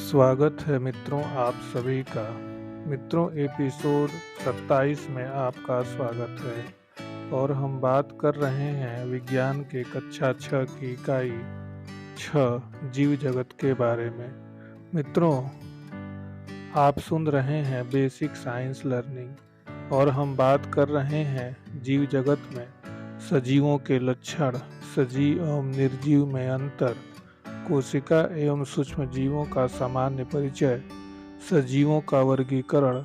स्वागत है मित्रों आप सभी का। मित्रों एपिसोड 27 में आपका स्वागत है और हम बात कर रहे हैं विज्ञान के कक्षा 6 की इकाई 6 जीव जगत के बारे में। मित्रों आप सुन रहे हैं बेसिक साइंस लर्निंग और हम बात कर रहे हैं जीव जगत में सजीवों के लक्षण, सजीव एवं निर्जीव में अंतर, कोशिका एवं सूक्ष्म जीवों का सामान्य परिचय, सजीवों का वर्गीकरण,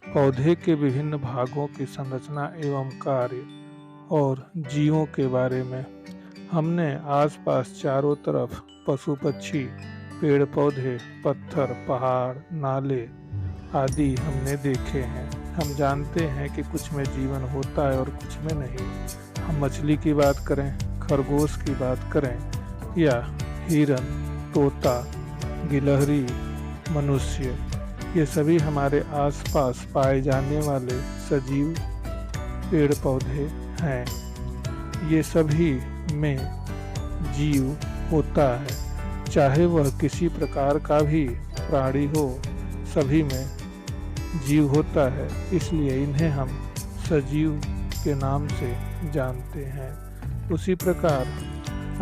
पौधे के विभिन्न भागों की संरचना एवं कार्य और जीवों के बारे में। हमने आसपास चारों तरफ पशु पक्षी, पेड़ पौधे, पत्थर, पहाड़, नाले आदि हमने देखे हैं। हम जानते हैं कि कुछ में जीवन होता है और कुछ में नहीं। हम मछली की बात करें, खरगोश की बात करें या हिरन, तोता, गिलहरी, मनुष्य, ये सभी हमारे आसपास पाए जाने वाले सजीव पेड़ पौधे हैं। ये सभी में जीव होता है, चाहे वह किसी प्रकार का भी प्राणी हो, सभी में जीव होता है, इसलिए इन्हें हम सजीव के नाम से जानते हैं। उसी प्रकार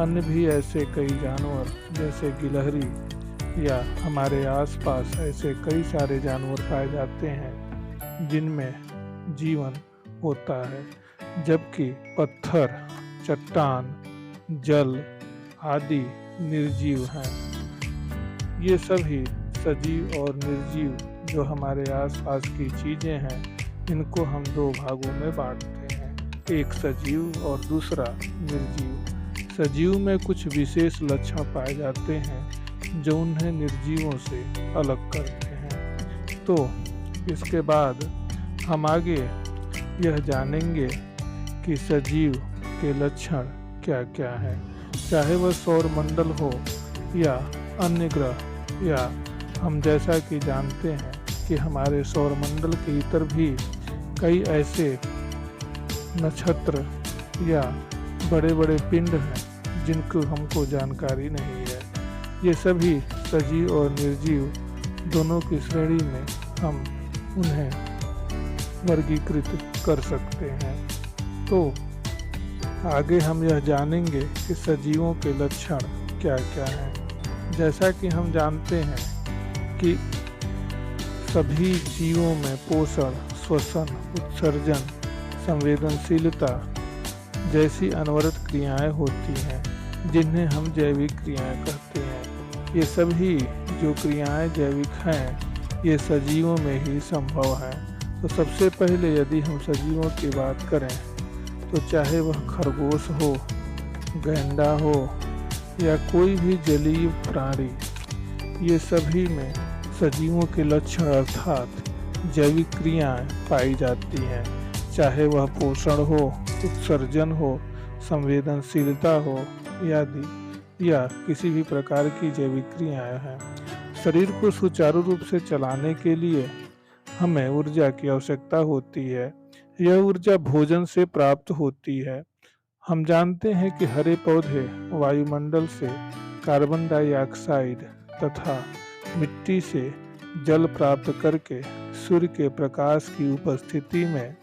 अन्य भी ऐसे कई जानवर जैसे गिलहरी या हमारे आसपास ऐसे कई सारे जानवर पाए जाते हैं जिनमें जीवन होता है, जबकि पत्थर, चट्टान, जल आदि निर्जीव हैं। ये सभी सजीव और निर्जीव जो हमारे आसपास की चीज़ें हैं, इनको हम दो भागों में बांटते हैं, एक सजीव और दूसरा निर्जीव। सजीव में कुछ विशेष लक्षण पाए जाते हैं जो उन्हें निर्जीवों से अलग करते हैं। तो इसके बाद हम आगे यह जानेंगे कि सजीव के लक्षण क्या क्या हैं, चाहे वह सौर मंडल हो या अन्य ग्रह, या हम जैसा कि जानते हैं कि हमारे सौर मंडल के भीतर भी कई ऐसे नक्षत्र या बड़े बड़े पिंड हैं जिनको हमको जानकारी नहीं है। ये सभी सजीव और निर्जीव दोनों की श्रेणी में हम उन्हें वर्गीकृत कर सकते हैं। तो आगे हम यह जानेंगे कि सजीवों के लक्षण क्या क्या हैं। जैसा कि हम जानते हैं कि सभी जीवों में पोषण, श्वसन, उत्सर्जन, संवेदनशीलता जैसी अनवरत क्रियाएं होती हैं जिन्हें हम जैविक क्रियाएं कहते हैं। ये सभी जो क्रियाएं जैविक हैं ये सजीवों में ही संभव हैं। तो सबसे पहले यदि हम सजीवों की बात करें तो चाहे वह खरगोश हो, गैंडा हो या कोई भी जलीय प्राणी, ये सभी में सजीवों के लक्षण अर्थात जैविक क्रियाएं पाई जाती हैं, चाहे वह पोषण हो, उत्सर्जन हो, संवेदनशीलता हो आदि या किसी भी प्रकार की जैविक क्रियाएं हैं। शरीर को सुचारू रूप से चलाने के लिए हमें ऊर्जा की आवश्यकता होती है। यह ऊर्जा भोजन से प्राप्त होती है। हम जानते हैं कि हरे पौधे वायुमंडल से कार्बन डाइऑक्साइड तथा मिट्टी से जल प्राप्त करके सूर्य के प्रकाश की उपस्थिति में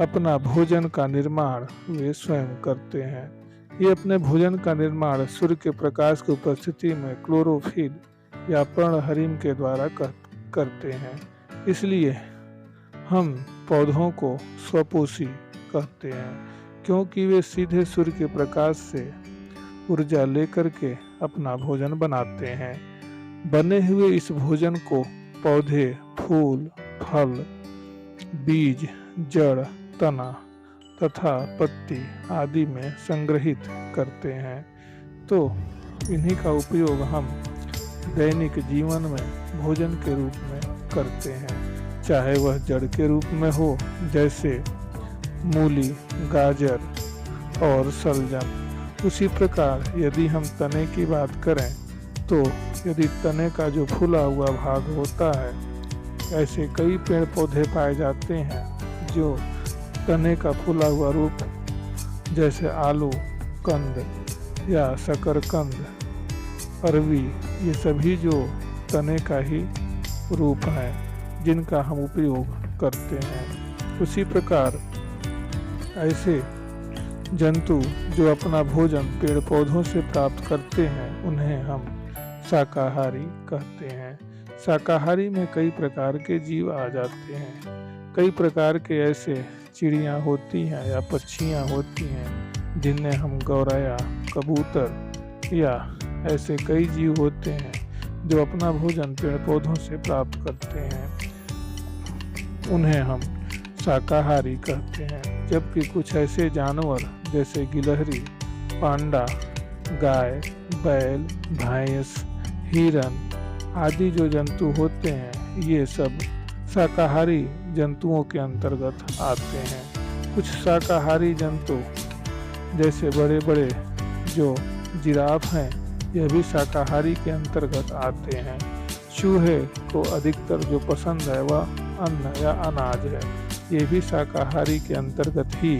अपना भोजन का निर्माण वे स्वयं करते हैं। ये अपने भोजन का निर्माण सूर्य के प्रकाश की उपस्थिति में क्लोरोफिल या पर्णहरिम के द्वारा करते हैं। इसलिए हम पौधों को स्वपोषी कहते हैं, क्योंकि वे सीधे सूर्य के प्रकाश से ऊर्जा लेकर के अपना भोजन बनाते हैं। बने हुए इस भोजन को पौधे फूल, फल, बीज, जड़, तना तथा पत्ती आदि में संग्रहित करते हैं। तो इन्हीं का उपयोग हम दैनिक जीवन में भोजन के रूप में करते हैं, चाहे वह जड़ के रूप में हो जैसे मूली, गाजर और सलजम। उसी प्रकार यदि हम तने की बात करें तो यदि तने का जो फूला हुआ भाग होता है, ऐसे कई पेड़ पौधे पाए जाते हैं जो तने का फूला हुआ रूप जैसे आलू कंद या शकरकंद अरवी, ये सभी जो तने का ही रूप है जिनका हम उपयोग करते हैं। उसी प्रकार ऐसे जंतु जो अपना भोजन पेड़ पौधों से प्राप्त करते हैं उन्हें हम शाकाहारी कहते हैं। शाकाहारी में कई प्रकार के जीव आ जाते हैं। कई प्रकार के ऐसे चिड़ियाँ होती हैं या पक्षियाँ होती हैं जिन्हें हम गौरैया, कबूतर या ऐसे कई जीव होते हैं जो अपना भोजन पेड़ पौधों से प्राप्त करते हैं, उन्हें हम शाकाहारी कहते हैं। जबकि कुछ ऐसे जानवर जैसे गिलहरी, पांडा, गाय, बैल, भैंस, हिरन आदि जो जंतु होते हैं ये सब शाकाहारी जंतुओं के अंतर्गत आते हैं। कुछ शाकाहारी जंतु जैसे बड़े बड़े जो जिराफ हैं यह भी शाकाहारी के अंतर्गत आते हैं। चूहे को अधिकतर जो पसंद है वह अन्न या अनाज है, ये भी शाकाहारी के अंतर्गत ही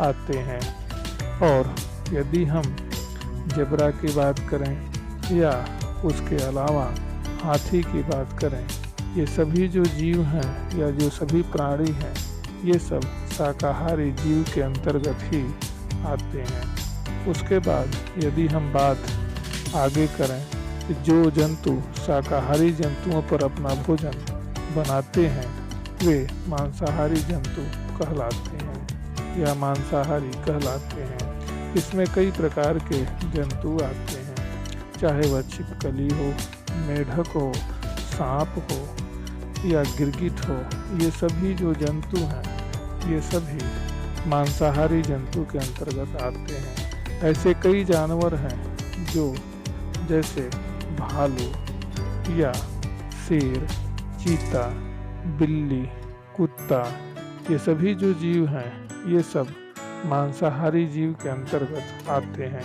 आते हैं। और यदि हम ज़ेब्रा की बात करें या उसके अलावा हाथी की बात करें, ये सभी जो जीव हैं या जो सभी प्राणी हैं ये सब शाकाहारी जीव के अंतर्गत ही आते हैं। उसके बाद यदि हम बात आगे करें कि जो जंतु शाकाहारी जंतुओं पर अपना भोजन बनाते हैं वे मांसाहारी जंतु कहलाते हैं या मांसाहारी कहलाते हैं। इसमें कई प्रकार के जंतु आते हैं, चाहे वह छिपकली हो, मेढक हो, सांप हो या गिरगिट हो। ये सभी जो जंतु हैं ये सभी मांसाहारी जंतु के अंतर्गत आते हैं। ऐसे कई जानवर हैं जो जैसे भालू या शेर, चीता, बिल्ली, कुत्ता, ये सभी जो जीव हैं ये सब मांसाहारी जीव के अंतर्गत आते हैं,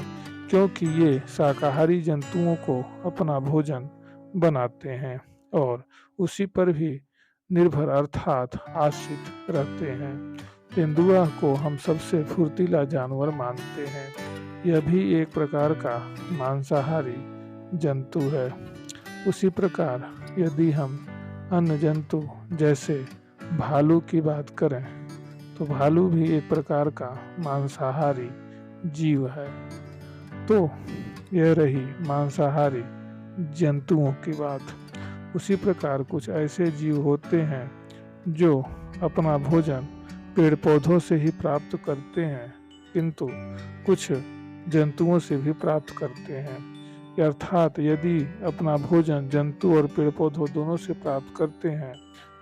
क्योंकि ये शाकाहारी जंतुओं को अपना भोजन बनाते हैं और उसी पर भी निर्भर अर्थात आश्रित रहते हैं। तेंदुआ को हम सबसे फुर्तीला जानवर मानते हैं। यह भी एक प्रकार का मांसाहारी जंतु है। उसी प्रकार यदि हम अन्य जंतु जैसे भालू की बात करें तो भालू भी एक प्रकार का मांसाहारी जीव है। तो यह रही मांसाहारी जंतुओं की बात। उसी प्रकार कुछ ऐसे जीव होते हैं जो अपना भोजन पेड़ पौधों से ही प्राप्त करते हैं, किंतु कुछ जंतुओं से भी प्राप्त करते हैं। अर्थात यदि अपना भोजन जंतु और पेड़ पौधों दोनों से प्राप्त करते हैं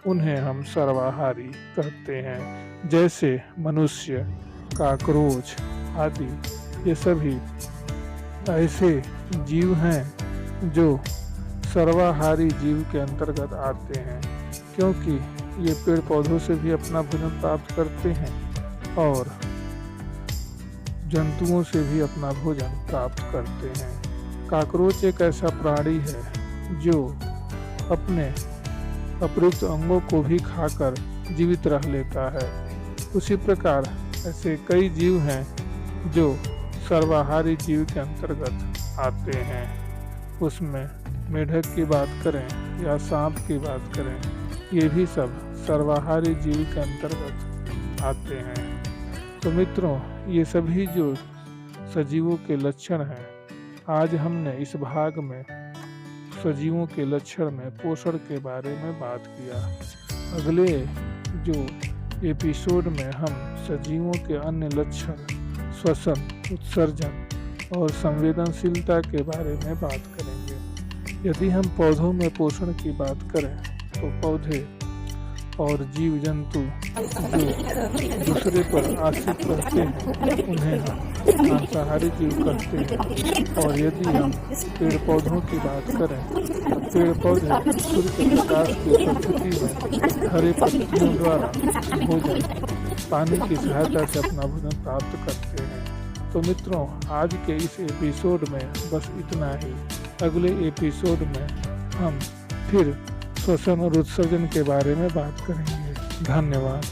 उन्हें हम सर्वाहारी कहते हैं। जैसे मनुष्य, काकरोच आदि ये सभी ऐसे जीव हैं जो सर्वाहारी जीव के अंतर्गत आते हैं, क्योंकि ये पेड़ पौधों से भी अपना भोजन प्राप्त करते हैं और जंतुओं से भी अपना भोजन प्राप्त करते हैं। काकरोच एक ऐसा प्राणी है जो अपने अपृत अंगों को भी खाकर जीवित रह लेता है। उसी प्रकार ऐसे कई जीव हैं जो सर्वाहारी जीव के अंतर्गत आते हैं। उसमें मेढक की बात करें या सांप की बात करें, ये भी सब सर्वाहारी जीव के अंतर्गत आते हैं। तो मित्रों, ये सभी जो सजीवों के लक्षण हैं, आज हमने इस भाग में सजीवों के लक्षण में पोषण के बारे में बात किया। अगले जो एपिसोड में हम सजीवों के अन्य लक्षण, श्वसन, उत्सर्जन और संवेदनशीलता के बारे में बात करेंगे। यदि हम पौधों में पोषण की बात करें तो पौधे और जीव जंतु जो दूसरे पर आश्रित रहते हैं उन्हें हम मांसाहारी जीव कहते हैं। और यदि हम पेड़ पौधों की बात करें तो पेड़ पौधे सूर्य के प्रकाश की उपस्थिति में हरे पत्तियों द्वारा भोजन, पानी की सहायता से अपना भोजन प्राप्त करते हैं। तो मित्रों, आज के इस एपिसोड में बस इतना ही। अगले एपिसोड में हम फिर श्वसन और उत्सर्जन के बारे में बात करेंगे। धन्यवाद।